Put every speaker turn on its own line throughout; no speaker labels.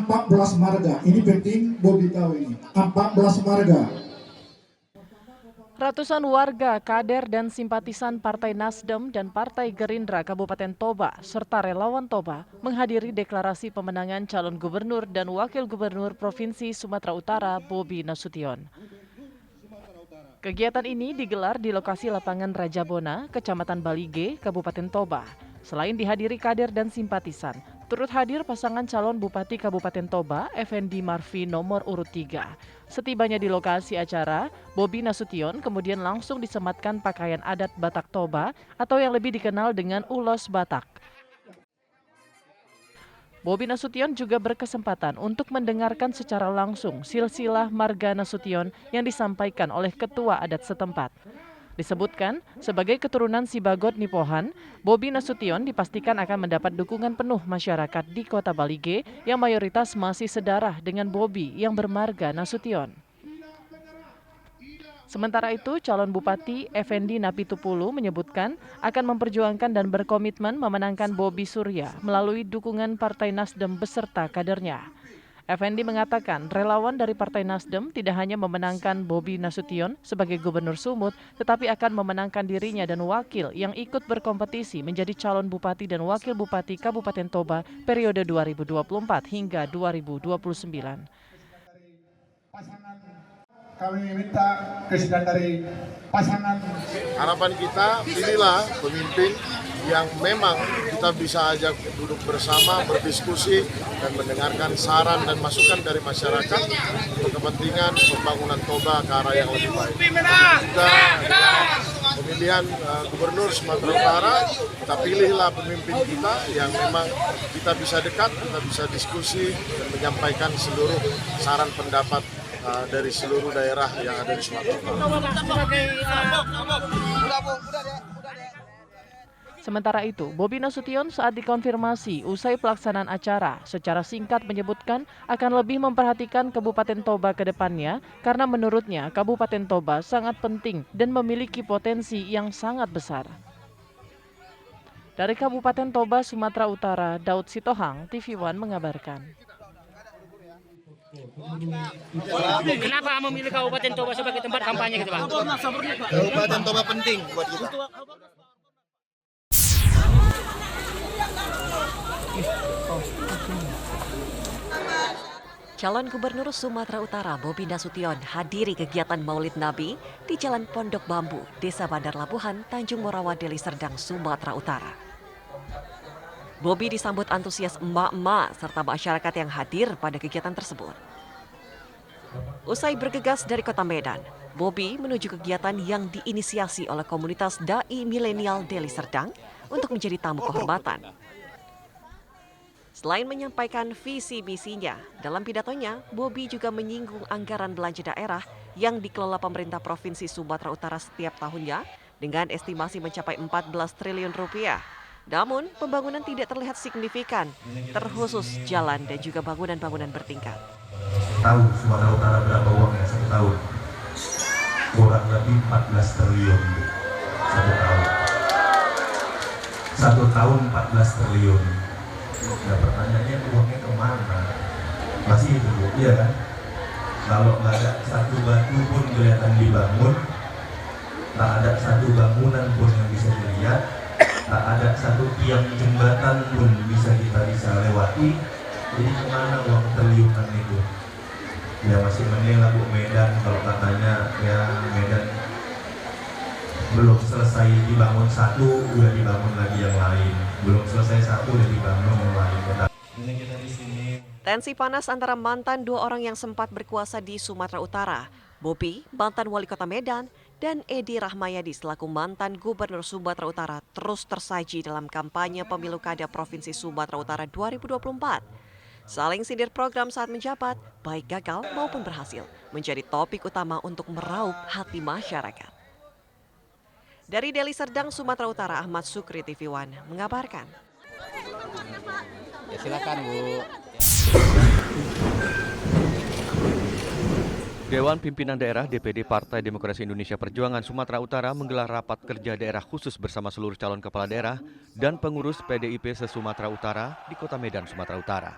14 marga. Ini penting Bobi tahu ini. 14 marga.
Ratusan warga, kader dan simpatisan Partai Nasdem dan Partai Gerindra Kabupaten Toba serta relawan Toba menghadiri deklarasi pemenangan calon gubernur dan wakil gubernur Provinsi Sumatera Utara Bobi Nasution. Kegiatan ini digelar di lokasi lapangan Raja Bona, Kecamatan Balige, Kabupaten Toba. Selain dihadiri kader dan simpatisan, turut hadir pasangan calon Bupati Kabupaten Toba, Effendi Marfi nomor urut 3. Setibanya di lokasi acara, Bobi Nasution kemudian langsung disematkan pakaian adat Batak Toba atau yang lebih dikenal dengan ulos Batak. Bobi Nasution juga berkesempatan untuk mendengarkan secara langsung silsilah Marga Nasution yang disampaikan oleh ketua adat setempat. Disebutkan, sebagai keturunan Sibagot Nipohan, Bobi Nasution dipastikan akan mendapat dukungan penuh masyarakat di kota Balige yang mayoritas masih sedarah dengan Bobi yang bermarga Nasution. Sementara itu, calon Bupati Effendi Napitupulu menyebutkan akan memperjuangkan dan berkomitmen memenangkan Bobi Surya melalui dukungan Partai Nasdem beserta kadernya. Effendi mengatakan relawan dari Partai Nasdem tidak hanya memenangkan Bobi Nasution sebagai Gubernur Sumut, tetapi akan memenangkan dirinya dan wakil yang ikut berkompetisi menjadi calon Bupati dan Wakil Bupati Kabupaten Toba periode 2024 hingga 2029.
Kami minta kesediaan dari pasangan.
Harapan kita, pilihlah pemimpin yang memang kita bisa ajak duduk bersama, berdiskusi, dan mendengarkan saran dan masukan dari masyarakat untuk kepentingan pembangunan Toba ke arah yang lebih baik. Juga pemilihan Gubernur Sumatera Utara, kita pilihlah pemimpin kita yang memang kita bisa dekat, kita bisa diskusi, dan menyampaikan seluruh saran pendapat dari seluruh daerah yang ada di Sumatera Utara.
Sementara itu, Bobi Nasution saat dikonfirmasi usai pelaksanaan acara secara singkat menyebutkan akan lebih memperhatikan Kabupaten Toba ke depannya karena menurutnya Kabupaten Toba sangat penting dan memiliki potensi yang sangat besar. Dari Kabupaten Toba, Sumatera Utara, Daud Sitohang, TV One mengabarkan.
Kenapa memilih Kabupaten Toba sebagai tempat kampanye gitu, Bang?
Kabupaten Toba penting buat kita.
Calon Gubernur Sumatera Utara Bobi Nasution hadiri kegiatan Maulid Nabi di Jalan Pondok Bambu, Desa Bandar Labuhan, Tanjung Morawa, Deli Serdang, Sumatera Utara. Bobi disambut antusias emak-emak serta masyarakat yang hadir pada kegiatan tersebut. Usai bergegas dari kota Medan, Bobi menuju kegiatan yang diinisiasi oleh komunitas Dai Milenial Deli Serdang untuk menjadi tamu kehormatan. Selain menyampaikan visi misinya, dalam pidatonya, Bobi juga menyinggung anggaran belanja daerah yang dikelola pemerintah Provinsi Sumatera Utara setiap tahunnya dengan estimasi mencapai 14 triliun rupiah. Namun, pembangunan tidak terlihat signifikan, terkhusus jalan dan juga bangunan-bangunan bertingkat.
Tahu Sumatera Utara berapa uangnya satu tahun? Kurang lebih 14 triliun satu tahun. Satu tahun 14 triliun. Nah, pertanyaannya uangnya kemana? Masih itu, iya kan? Kalau nggak ada satu batu pun kelihatan dibangun, tak ada satu bangunan pun yang bisa dilihat, tak ada satu tiang jembatan pun bisa lewati. Jadi kemana uang triliunan itu? Ya masih mending lah Bu Medan, kalau katanya ya Medan belum selesai dibangun satu, udah dibangun lagi yang lain. Belum selesai satu, udah dibangun yang lain. Kita di sini.
Tensi panas antara mantan dua orang yang sempat berkuasa di Sumatera Utara, Bobi, mantan wali kota Medan, dan Edi Rahmayadi selaku mantan Gubernur Sumatera Utara terus tersaji dalam kampanye pemilu kada Provinsi Sumatera Utara 2024. Saling sindir program saat menjabat, baik gagal maupun berhasil, menjadi topik utama untuk meraup hati masyarakat. Dari Deli Serdang, Sumatera Utara, Ahmad Sukri, TV One mengabarkan.
Ya silakan, Bu.
Dewan Pimpinan Daerah DPD Partai Demokrasi Indonesia Perjuangan Sumatera Utara menggelar rapat kerja daerah khusus bersama seluruh calon kepala daerah dan pengurus PDIP se-Sumatera Utara di Kota Medan, Sumatera Utara.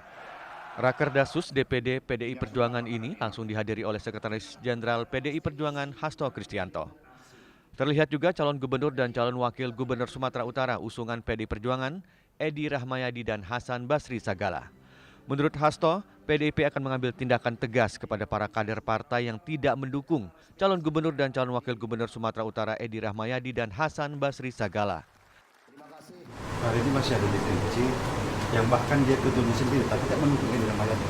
Rakerdasus DPD PDI Perjuangan ini langsung dihadiri oleh Sekretaris Jenderal PDI Perjuangan Hasto Kristianto. Terlihat juga calon gubernur dan calon wakil gubernur Sumatera Utara usungan PDI Perjuangan, Edi Rahmayadi dan Hasan Basri Sagala. Menurut Hasto, PDIP akan mengambil tindakan tegas kepada para kader partai yang tidak mendukung calon gubernur dan calon wakil gubernur Sumatera Utara Edi Rahmayadi dan Hasan Basri Sagala.
Hari ini masih ada DPC yang bahkan dia ketuanya sendiri tapi tidak mendukung Edi Rahmayadi.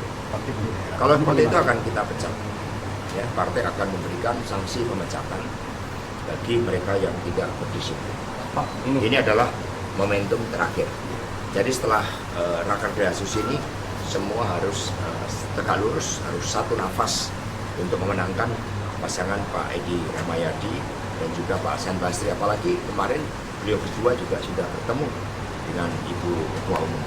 Kalau seperti itu akan kita pecah. Ya, partai akan memberikan sanksi pemecatan bagi mereka yang tidak berdisiplin. Ini adalah momentum terakhir. Jadi setelah Rakerdasus ini semua harus tegak lurus, harus satu nafas untuk memenangkan pasangan Pak Edi Rahmayadi dan juga Pak Hasan Basri. Apalagi kemarin beliau berdua juga sudah bertemu dengan Ibu Ketua Umum.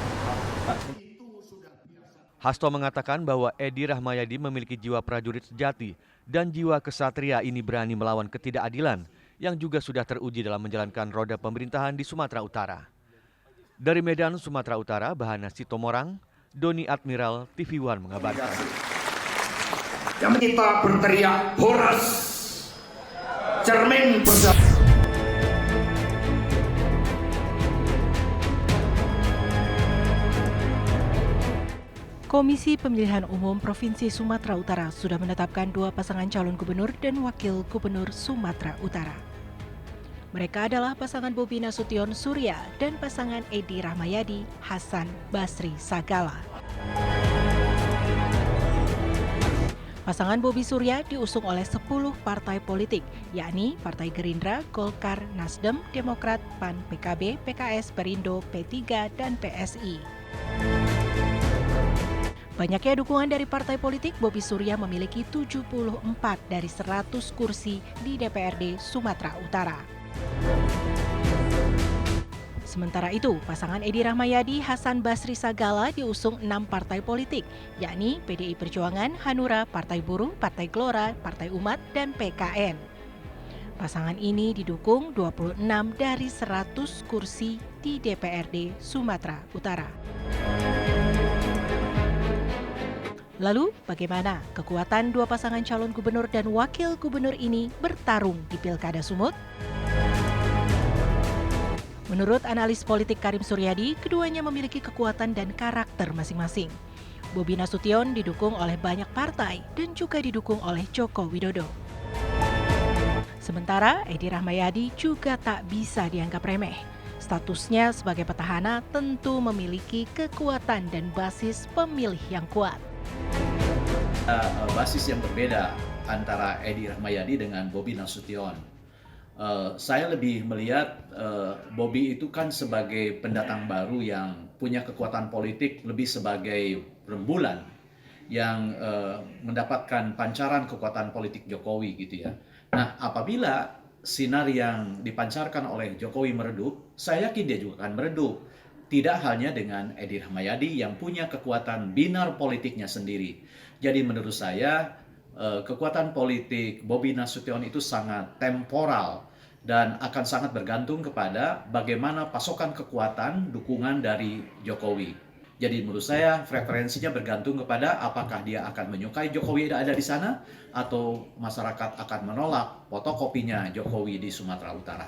Hasto mengatakan bahwa Edi Rahmayadi memiliki jiwa prajurit sejati dan jiwa kesatria ini berani melawan ketidakadilan yang juga sudah teruji dalam menjalankan roda pemerintahan di Sumatera Utara. Dari Medan, Sumatera Utara, Bahana Sitomorang, Doni Admiral, TV One mengabarkan.
Yang kita berteriak Horas, cermin bersama.
Komisi Pemilihan Umum Provinsi Sumatera Utara sudah menetapkan 2 pasangan calon gubernur dan wakil gubernur Sumatera Utara. Mereka adalah pasangan Bobi Nasution Surya dan pasangan Edi Rahmayadi Hasan Basri Sagala. Pasangan Bobi Surya diusung oleh 10 partai politik, yakni Partai Gerindra, Golkar, Nasdem, Demokrat, PAN, PKB, PKS, Perindo, P3, dan PSI. Banyaknya dukungan dari partai politik, Bobi Surya memiliki 74 dari 100 kursi di DPRD Sumatera Utara. Sementara itu, pasangan Edi Rahmayadi Hasan Basri Sagala diusung 6 partai politik, yakni PDI Perjuangan, Hanura, Partai Buruh, Partai Gelora, Partai Umat, dan PKN. Pasangan ini didukung 26 dari 100 kursi di DPRD Sumatera Utara. Lalu, bagaimana kekuatan 2 pasangan calon gubernur dan wakil gubernur ini bertarung di Pilkada Sumut? Menurut analis politik Karim Suryadi, keduanya memiliki kekuatan dan karakter masing-masing. Bobi Nasution didukung oleh banyak partai dan juga didukung oleh Joko Widodo. Sementara Edi Rahmayadi juga tak bisa dianggap remeh. Statusnya sebagai petahana tentu memiliki kekuatan dan basis pemilih yang kuat.
Basis yang berbeda antara Edi Rahmayadi dengan Bobi Nasution. Saya lebih melihat Bobi itu kan sebagai pendatang baru yang punya kekuatan politik lebih sebagai rembulan yang mendapatkan pancaran kekuatan politik Jokowi gitu ya. Nah, apabila sinar yang dipancarkan oleh Jokowi meredup, saya yakin dia juga akan meredup. Tidak hanya dengan Edi Rahmayadi yang punya kekuatan binar politiknya sendiri. Jadi menurut saya kekuatan politik Bobi Nasution itu sangat temporal dan akan sangat bergantung kepada bagaimana pasokan kekuatan dukungan dari Jokowi. Jadi menurut saya preferensinya bergantung kepada apakah dia akan menyukai Jokowi ada di sana atau masyarakat akan menolak fotokopinya Jokowi di Sumatera Utara.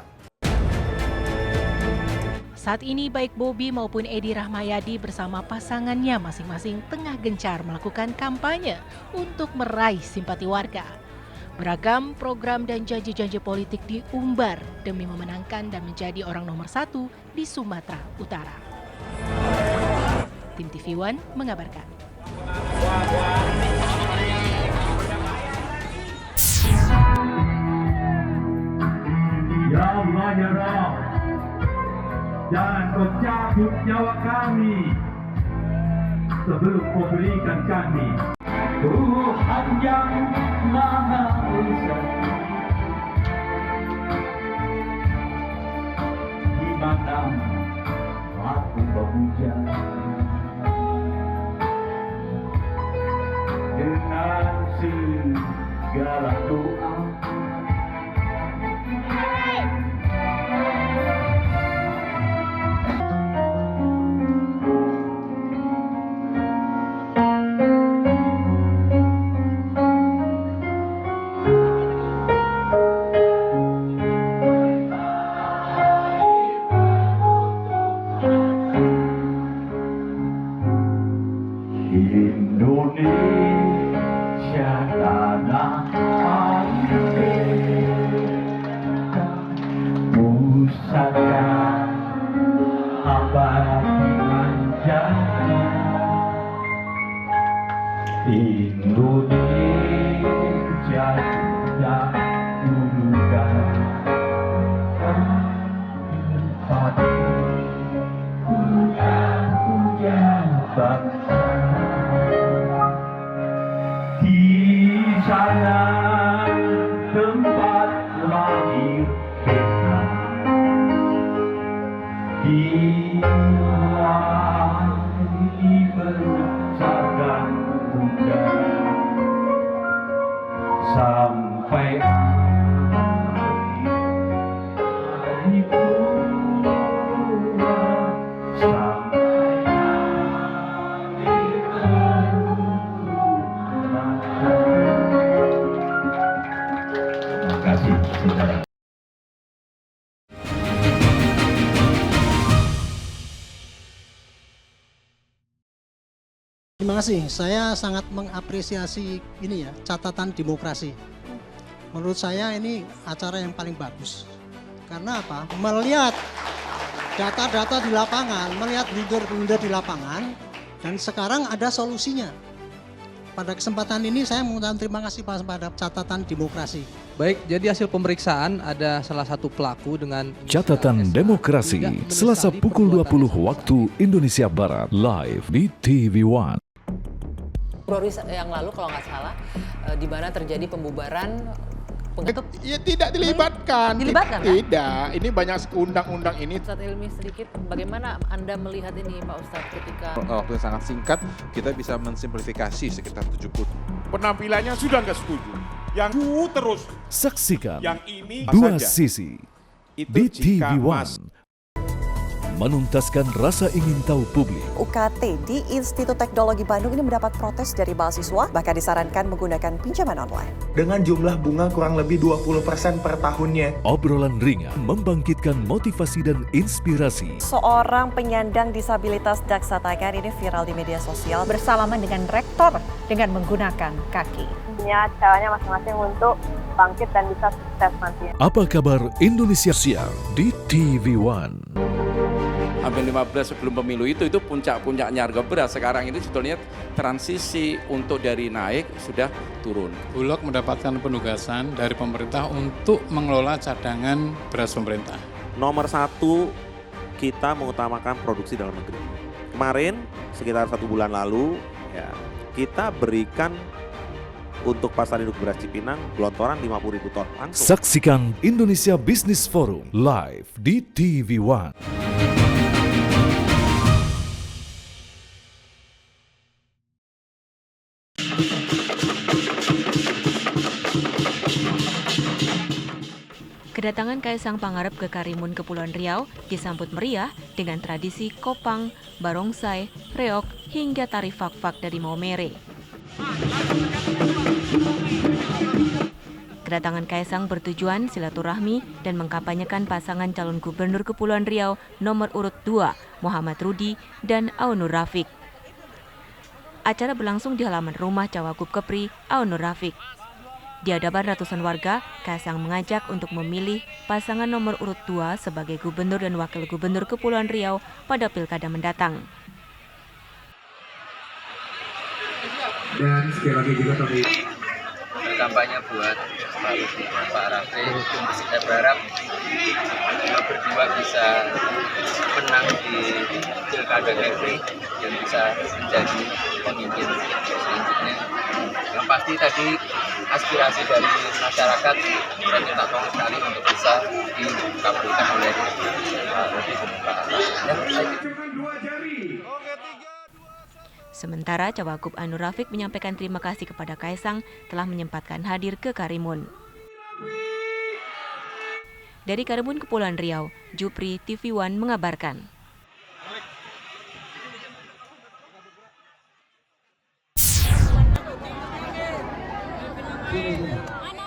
Saat ini baik Bobi maupun Edi Rahmayadi bersama pasangannya masing-masing tengah gencar melakukan kampanye untuk meraih simpati warga. Beragam program dan janji-janji politik diumbar demi memenangkan dan menjadi orang nomor 1 di Sumatera Utara. Tim TV One mengabarkan.
Ya Allah ya Rabb, jangan kau cabut nyawa kami sebelum kau berikan kami. Tuhan yang Maha Esa, di mana aku memuja dengan segala doa.
Terima kasih, saya sangat mengapresiasi ini ya, catatan demokrasi. Menurut saya ini acara yang paling bagus. Karena apa? Melihat data-data di lapangan, melihat blunder-blunder di lapangan, dan sekarang ada solusinya. Pada kesempatan ini saya mengucapkan terima kasih pada catatan demokrasi.
Baik, jadi hasil pemeriksaan ada salah satu pelaku dengan
Catatan Demokrasi, Selasa pukul 20 waktu Indonesia Barat, live di TV One.
Februari yang lalu kalau nggak salah, di mana terjadi pembubaran
Ya tidak dilibatkan.
Dilibatkan kan?
Tidak, ini banyak undang-undang ini.
Ustadz Hilmi sedikit, bagaimana Anda melihat ini Pak Ustadz ketika
waktu yang sangat singkat kita bisa mensimplifikasi sekitar 70.
Penampilannya sudah nggak setuju. Yang terus.
Saksikan
yang ini
dua
saja.
sisi
Itu
di
jika
TV One. Menuntaskan rasa ingin tahu publik.
UKT di Institut Teknologi Bandung ini mendapat protes dari mahasiswa, bahkan disarankan menggunakan pinjaman online.
Dengan jumlah bunga kurang lebih 20% per tahunnya.
Obrolan ringan membangkitkan motivasi dan inspirasi.
Seorang penyandang disabilitas Daksatakan ini viral di media sosial
bersalaman dengan rektor dengan menggunakan kaki.
Punya caranya masing-masing untuk bangkit dan bisa sukses nantinya.
Apa kabar Indonesia Siang di TV One?
Hampir 15 sebelum pemilu itu puncak-puncaknya harga beras. Sekarang ini sebetulnya transisi untuk dari naik sudah turun.
Bulog mendapatkan penugasan dari pemerintah untuk mengelola cadangan beras pemerintah.
Nomor 1, kita mengutamakan produksi dalam negeri. Kemarin sekitar 1 bulan lalu ya, kita berikan untuk pasar induk beras Cipinang gelontoran 50.000 ton langsung.
Saksikan Indonesia Business Forum live di TV One.
Kedatangan Kaisang Pangarep ke Karimun Kepulauan Riau disambut meriah dengan tradisi kopang, barongsai, reok, hingga tari fak-fak dari Maumere. Kedatangan Kaisang bertujuan silaturahmi dan mengkampanyekan pasangan calon gubernur Kepulauan Riau nomor urut 2, Muhammad Rudi dan Aunur Rafiq. Acara berlangsung di halaman rumah Cawagup Kepri, Aunur Rafiq. Di hadapan ratusan warga, Kaisang mengajak untuk memilih pasangan nomor urut 2 sebagai gubernur dan wakil gubernur Kepulauan Riau pada pilkada mendatang.
Dan sekali lagi juga kami
berkampanye buat Pak Rafiq. Saya berharap berdua bisa menang di pilkada negeri dan bisa menjadi pemimpin selanjutnya. Yang pasti tadi aspirasi dari masyarakat saya minta tolong sekali untuk bisa dikabulkan oleh Pak Rafiq.
Sementara Cawagup Aunur Rafiq menyampaikan terima kasih kepada Kaisang telah menyempatkan hadir ke Karimun. Dari Karimun Kepulauan Riau, Jupri TV One mengabarkan.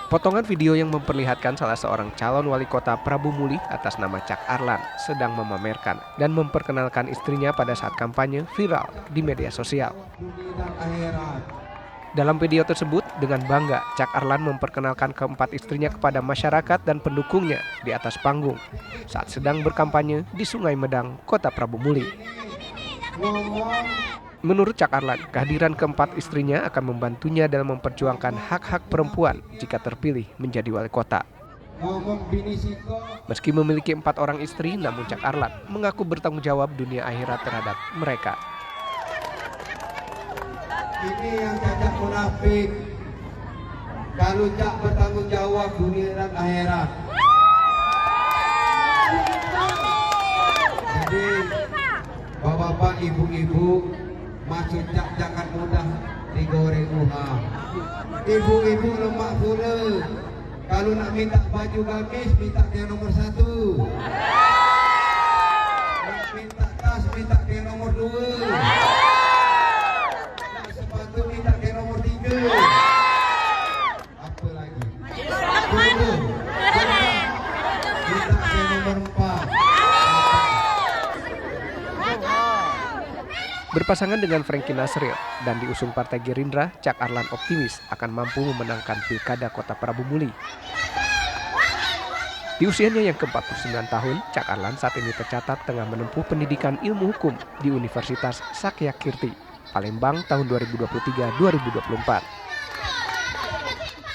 Potongan video yang memperlihatkan salah seorang calon wali kota Prabu Muli atas nama Cak Arlan sedang memamerkan dan memperkenalkan istrinya pada saat kampanye viral di media sosial. Dalam video tersebut, dengan bangga Cak Arlan memperkenalkan keempat istrinya kepada masyarakat dan pendukungnya di atas panggung saat sedang berkampanye di Sungai Medang, Kota Prabu Muli. Menurut Cak Arlan, kehadiran keempat istrinya akan membantunya dalam memperjuangkan hak-hak perempuan jika terpilih menjadi wali kota. Meski memiliki 4 orang istri, namun Cak Arlan mengaku bertanggung jawab dunia akhirat terhadap mereka.
Ini yang cacat munafik. Kalau Cak bertanggung jawab dunia dan akhirat. Jadi, bapak-bapak, ibu-ibu, maksud Cak jangan mudah digoreng uang. Ibu-ibu lemak pula. Kalau nak minta baju gamis, minta yang nomor 1. Nak minta tas, minta yang nomor 2. Nak sepatu, minta yang nomor 3. Apa lagi? Minta yang nomor 4.
Berpasangan dengan Franky Nasril dan diusung Partai Gerindra, Cak Arlan optimis akan mampu memenangkan Pilkada Kota Prabu Muli. Di usianya yang ke-49 tahun, Cak Arlan saat ini tercatat tengah menempuh pendidikan ilmu hukum di Universitas Sakyakirti, Palembang tahun 2023-2024.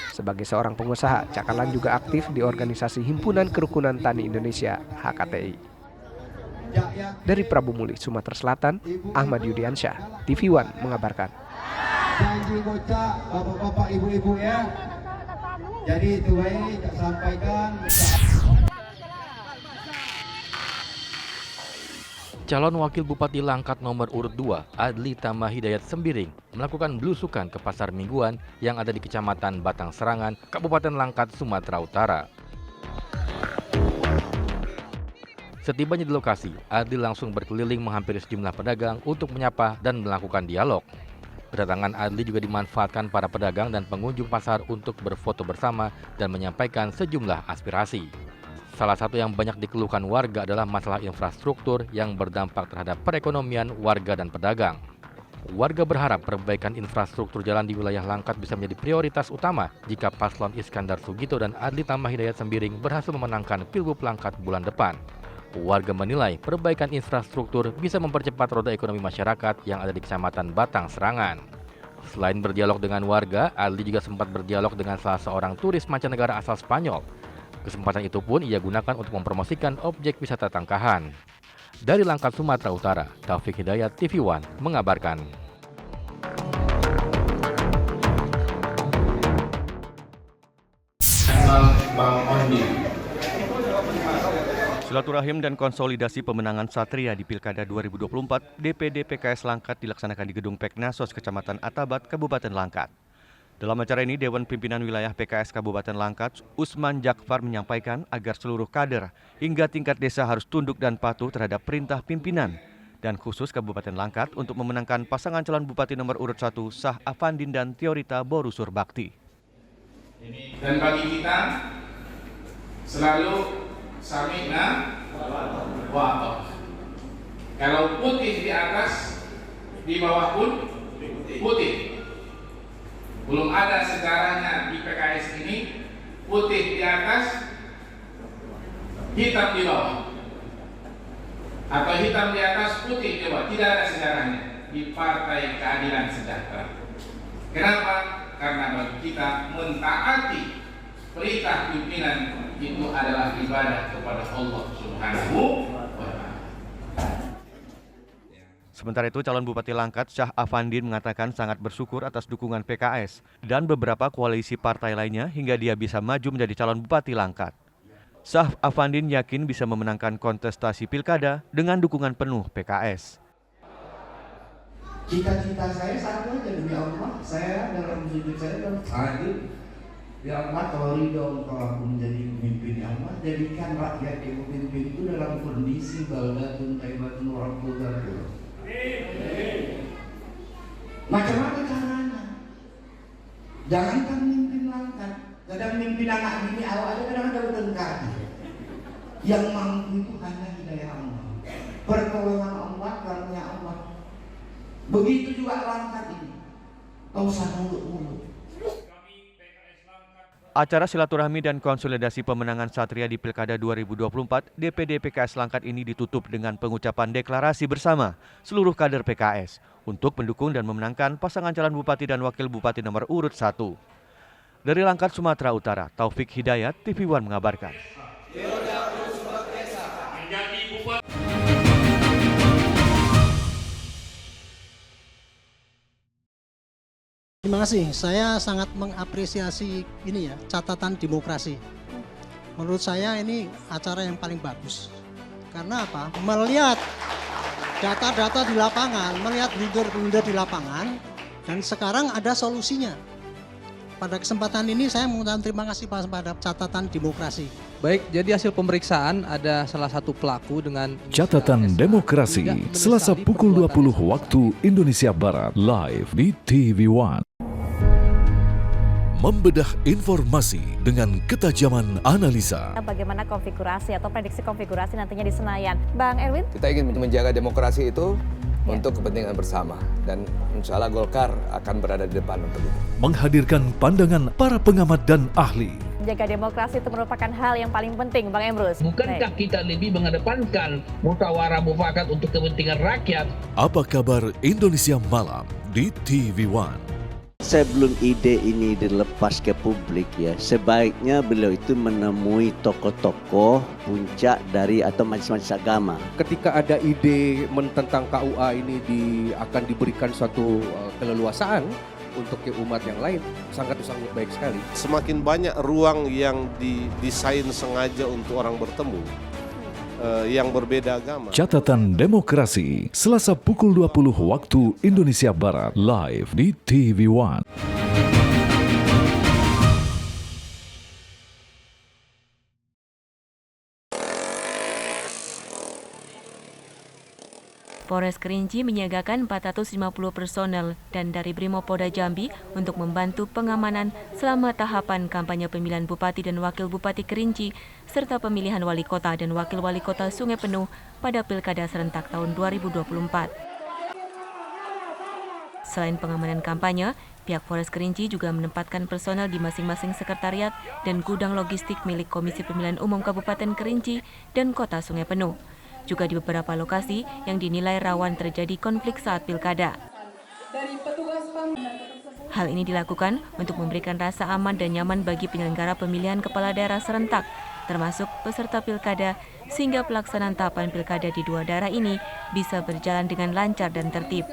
Sebagai seorang pengusaha, Cak Arlan juga aktif di organisasi Himpunan Kerukunan Tani Indonesia (HKTI). Dari Prabu Muli, Sumatera Selatan, Ahmad Yudiansyah, TV One mengabarkan.
Janji bocah, bapak-bapak, ibu-ibu ya. Jadi itu baik, tak sampaikan.
Calon Wakil Bupati Langkat nomor urut 2, Adli Tama Hidayat Sembiring, melakukan belusukan ke pasar mingguan yang ada di Kecamatan Batang Serangan, Kabupaten Langkat, Sumatera Utara. Setibanya di lokasi, Adli langsung berkeliling menghampiri sejumlah pedagang untuk menyapa dan melakukan dialog. Kedatangan Adli juga dimanfaatkan para pedagang dan pengunjung pasar untuk berfoto bersama dan menyampaikan sejumlah aspirasi. Salah satu yang banyak dikeluhkan warga adalah masalah infrastruktur yang berdampak terhadap perekonomian warga dan pedagang. Warga berharap perbaikan infrastruktur jalan di wilayah Langkat bisa menjadi prioritas utama jika paslon Iskandar Sugito dan Adli Tama Hidayat Sembiring berhasil memenangkan Pilgub Langkat bulan depan. Warga menilai perbaikan infrastruktur bisa mempercepat roda ekonomi masyarakat yang ada di Kecamatan Batang Serangan. Selain berdialog dengan warga, Adli juga sempat berdialog dengan salah seorang turis mancanegara asal Spanyol. Kesempatan itu pun ia gunakan untuk mempromosikan objek wisata Tangkahan. Dari Langkat, Sumatera Utara, Taufik Hidayat, TV One mengabarkan.
Silaturahim dan konsolidasi pemenangan Satria di Pilkada 2024, DPD PKS Langkat dilaksanakan di Gedung Peknasos, Kecamatan Atabat, Kabupaten Langkat. Dalam acara ini, Dewan Pimpinan Wilayah PKS Kabupaten Langkat, Usman Jakfar menyampaikan agar seluruh kader hingga tingkat desa harus tunduk dan patuh terhadap perintah pimpinan, dan khusus Kabupaten Langkat untuk memenangkan pasangan calon Bupati nomor urut 1, Sah Afandin dan Teorita Borusur Bakti.
Dan bagi kita, selalu samina wa. Kalau putih di atas, di bawah pun putih. Belum ada sejarahnya di PKS ini putih di atas, hitam di bawah, atau hitam di atas, putih di bawah. Tidak ada sejarahnya di Partai Keadilan Sejahtera. Kenapa? Karena bagi kita mentaati perintah pimpinan itu adalah ibadah kepada Allah Subhanahu wa Ta'ala.
Sementara itu, calon Bupati Langkat, Syah Afandin mengatakan sangat bersyukur atas dukungan PKS dan beberapa koalisi partai lainnya hingga dia bisa maju menjadi calon Bupati Langkat. Syah Afandin yakin bisa memenangkan kontestasi pilkada dengan dukungan penuh PKS.
Cita-cita saya satu aja, demi Allah, saya dalam hidup saya dalam hadir. Ya Allah, kalau ridho engkau aku menjadi pemimpin, ya Allah, jadikan rakyat yang pemimpin itu dalam kondisi baldatun taibatun rabbul ghafur. Macam-macam caranya. Jangankan mimpin Langkat, kadang mimpin anak bini awal ada, kadang ada bertengkar. Yang mampu itu hanya hidayah Allah, pertolongan Allah, karunia Allah. Begitu juga Langkat ini, tak usah muluk-muluk.
Acara silaturahmi dan konsolidasi pemenangan Satria di Pilkada 2024, DPD PKS Langkat ini ditutup dengan pengucapan deklarasi bersama seluruh kader PKS untuk mendukung dan memenangkan pasangan calon Bupati dan Wakil Bupati nomor urut 1. Dari Langkat, Sumatera Utara, Taufik Hidayat, TV One mengabarkan.
Terima kasih. Saya sangat mengapresiasi ini ya, catatan demokrasi. Menurut saya ini acara yang paling bagus. Karena apa? Melihat data-data di lapangan, melihat blunder-blunder di lapangan, dan sekarang ada solusinya. Pada kesempatan ini saya mengucapkan terima kasih pada catatan demokrasi.
Baik, jadi hasil pemeriksaan ada salah satu pelaku dengan
Catatan Demokrasi, Selasa pukul 20 waktu Indonesia Barat, live di TV One. Membedah informasi dengan ketajaman analisa.
Bagaimana konfigurasi atau prediksi konfigurasi nantinya di Senayan. Bang Erwin?
Kita ingin menjaga demokrasi itu
untuk kepentingan bersama. Dan insya Allah Golkar akan berada di depan untuk itu.
Menghadirkan pandangan para pengamat dan ahli.
Menjaga demokrasi itu merupakan hal yang paling penting, Bang Emrus.
Bukankah kita lebih mengedepankan musyawarah mufakat untuk kepentingan rakyat?
Apa kabar Indonesia Malam di TV One?
Sebelum ide ini dilepas ke publik ya, sebaiknya beliau itu menemui tokoh-tokoh puncak dari atau majelis-majelis agama.
Ketika ada ide tentang KUA ini akan diberikan suatu keleluasaan untuk ke umat yang lain, sangat baik sekali.
Semakin banyak ruang yang didesain sengaja untuk orang bertemu yang berbeda agama.
Catatan Demokrasi, Selasa pukul 20 waktu Indonesia Barat, live di TV One.
Polres Kerinci menyiagakan 450 personel dan dari Brimopolda Jambi untuk membantu pengamanan selama tahapan kampanye pemilihan Bupati dan Wakil Bupati Kerinci serta pemilihan Wali Kota dan Wakil Wali Kota Sungai Penuh pada Pilkada serentak tahun 2024. Selain pengamanan kampanye, pihak Polres Kerinci juga menempatkan personel di masing-masing sekretariat dan gudang logistik milik Komisi Pemilihan Umum Kabupaten Kerinci dan Kota Sungai Penuh. Juga di beberapa lokasi yang dinilai rawan terjadi konflik saat pilkada. Hal ini dilakukan untuk memberikan rasa aman dan nyaman bagi penyelenggara pemilihan kepala daerah serentak, termasuk peserta pilkada, sehingga pelaksanaan tahapan pilkada di dua daerah ini bisa berjalan dengan lancar dan tertib.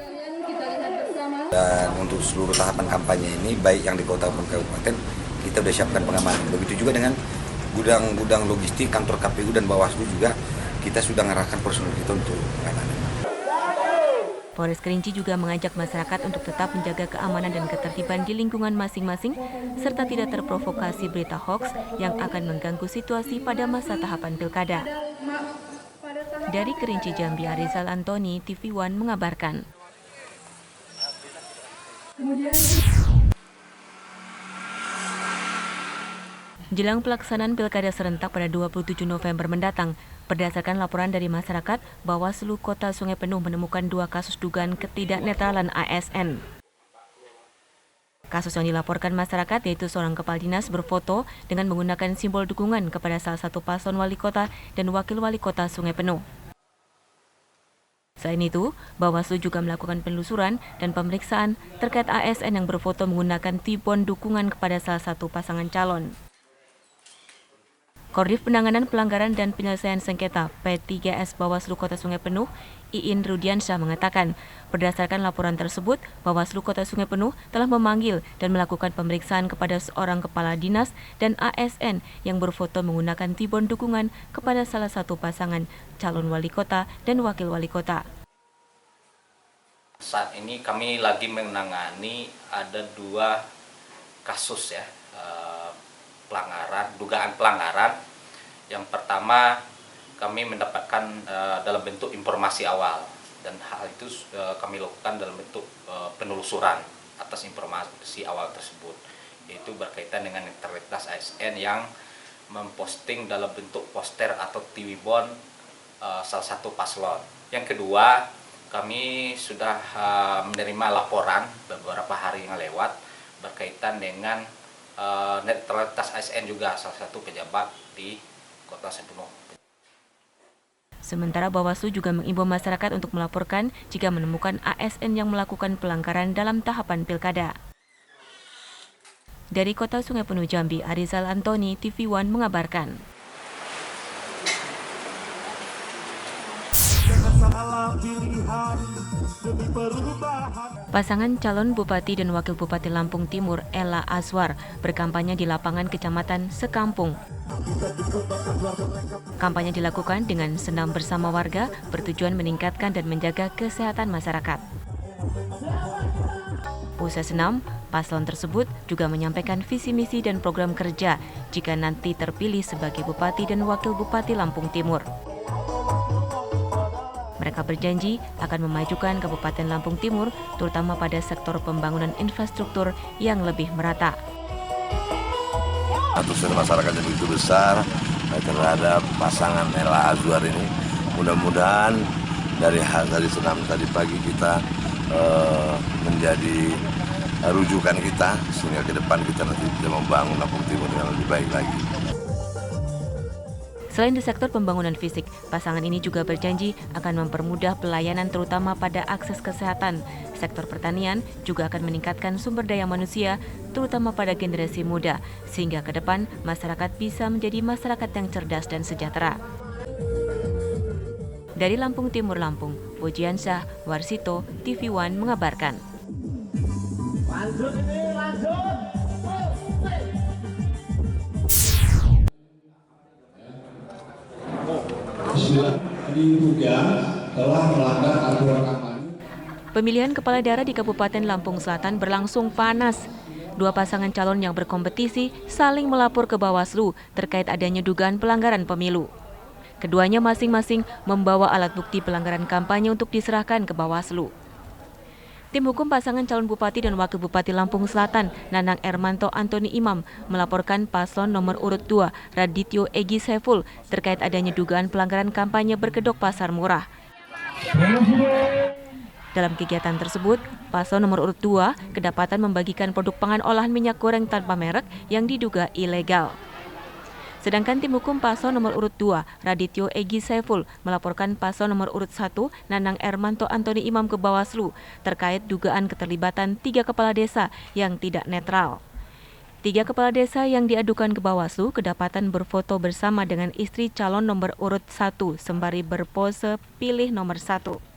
Dan untuk seluruh tahapan kampanye ini, baik yang di kota maupun kabupaten, kita sudah siapkan pengamanan. Begitu juga dengan gudang-gudang logistik, kantor KPU dan Bawaslu juga, kita sudah mengarahkan personel kita untuk pengamanan.
Polres Kerinci juga mengajak masyarakat untuk tetap menjaga keamanan dan ketertiban di lingkungan masing-masing, serta tidak terprovokasi berita hoaks yang akan mengganggu situasi pada masa tahapan pilkada. Dari Kerinci Jambi, Arizal Antoni, TV One mengabarkan. Jelang pelaksanaan pilkada serentak pada 27 November mendatang, berdasarkan laporan dari masyarakat, Bawaslu Kota Sungai Penuh menemukan 2 kasus dugaan ketidaknetralan ASN. Kasus yang dilaporkan masyarakat yaitu seorang kepala dinas berfoto dengan menggunakan simbol dukungan kepada salah satu paslon wali kota dan wakil wali kota Sungai Penuh. Selain itu, Bawaslu juga melakukan penelusuran dan pemeriksaan terkait ASN yang berfoto menggunakan tibon dukungan kepada salah satu pasangan calon. Koordinat Penanganan Pelanggaran dan Penyelesaian Sengketa P3S Bawaslu Kota Sungai Penuh, Iin Rudiansyah mengatakan, berdasarkan laporan tersebut, Bawaslu Kota Sungai Penuh telah memanggil dan melakukan pemeriksaan kepada seorang kepala dinas dan ASN yang berfoto menggunakan tibon dukungan kepada salah satu pasangan calon wali kota dan wakil wali kota.
Saat ini kami lagi menangani ada 2 kasus ya, dugaan pelanggaran. Yang pertama, kami mendapatkan dalam bentuk informasi awal, dan hal itu kami lakukan dalam bentuk penelusuran atas informasi awal tersebut, yaitu berkaitan dengan netralitas ASN yang memposting dalam bentuk poster atau tibon salah satu paslon. Yang kedua, kami sudah menerima laporan beberapa hari yang lewat berkaitan dengan netralitas ASN juga salah satu pejabat di Kota Sungai Penuh.
Sementara Bawaslu juga mengimbau masyarakat untuk melaporkan jika menemukan ASN yang melakukan pelanggaran dalam tahapan pilkada. Dari Kota Sungai Penuh Jambi, Arizal Antoni, TV One mengabarkan. Pasangan calon Bupati dan Wakil Bupati Lampung Timur, Ella Azwar, berkampanye di lapangan Kecamatan Sekampung. Kampanye dilakukan dengan senam bersama warga, bertujuan meningkatkan dan menjaga kesehatan masyarakat. Usai senam, paslon tersebut juga menyampaikan visi misi dan program kerja jika nanti terpilih sebagai Bupati dan Wakil Bupati Lampung Timur. Mereka berjanji akan memajukan Kabupaten Lampung Timur, terutama pada sektor pembangunan infrastruktur yang lebih merata.
Antusias masyarakat yang begitu besar terhadap pasangan Ella Azwar ini, mudah-mudahan
dari senam tadi pagi kita menjadi rujukan kita sehingga ke depan kita nanti bisa membangun Lampung Timur dengan lebih baik lagi.
Selain di sektor pembangunan fisik, pasangan ini juga berjanji akan mempermudah pelayanan terutama pada akses kesehatan. Sektor pertanian juga akan meningkatkan sumber daya manusia, terutama pada generasi muda, sehingga ke depan masyarakat bisa menjadi masyarakat yang cerdas dan sejahtera. Dari Lampung Timur Lampung, Pujiansyah, Warsito, TV One mengabarkan.
Diduga telah melanggar aturan kampanye.
Pemilihan kepala daerah di Kabupaten Lampung Selatan berlangsung panas. Dua pasangan calon yang berkompetisi saling melapor ke Bawaslu terkait adanya dugaan pelanggaran pemilu. Keduanya masing-masing membawa alat bukti pelanggaran kampanye untuk diserahkan ke Bawaslu. Tim hukum pasangan calon Bupati dan Wakil Bupati Lampung Selatan, Nanang Ermanto Antoni Imam, melaporkan paslon nomor urut 2, Radityo Egi Saiful, terkait adanya dugaan pelanggaran kampanye berkedok pasar murah. Dalam kegiatan tersebut, paslon nomor urut 2 kedapatan membagikan produk pangan olahan minyak goreng tanpa merek yang diduga ilegal. Sedangkan tim hukum paslon nomor urut 2, Radityo Egi Saiful, melaporkan paslon nomor urut 1, Nanang Ermanto Antoni Imam ke Bawaslu terkait dugaan keterlibatan 3 kepala desa yang tidak netral. 3 kepala desa yang diadukan ke Bawaslu kedapatan berfoto bersama dengan istri calon nomor urut 1 sembari berpose pilih nomor 1.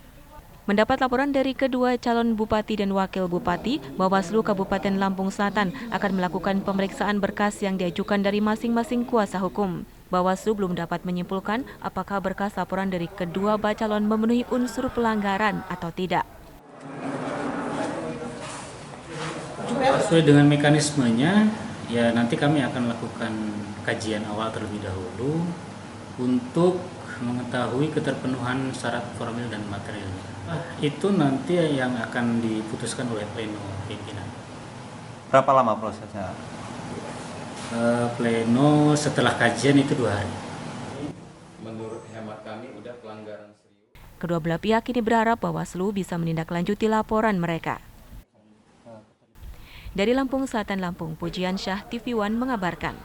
Mendapat laporan dari kedua calon bupati dan wakil bupati, Bawaslu Kabupaten Lampung Selatan akan melakukan pemeriksaan berkas yang diajukan dari masing-masing kuasa hukum. Bawaslu belum dapat menyimpulkan apakah berkas laporan dari kedua calon memenuhi unsur pelanggaran atau tidak.
Sesuai dengan mekanismenya, ya nanti kami akan lakukan kajian awal terlebih dahulu untuk mengetahui keterpenuhan syarat formil dan materialnya. Itu nanti yang akan diputuskan oleh pleno pimpinan.
Berapa lama prosesnya?
Pleno setelah kajian itu 2 hari.
Menurut hemat kami udah pelanggaran serius.
Kedua belah pihak ini berharap Bawaslu bisa menindaklanjuti laporan mereka. Dari Lampung Selatan Lampung, Pujiansyah, TV One mengabarkan.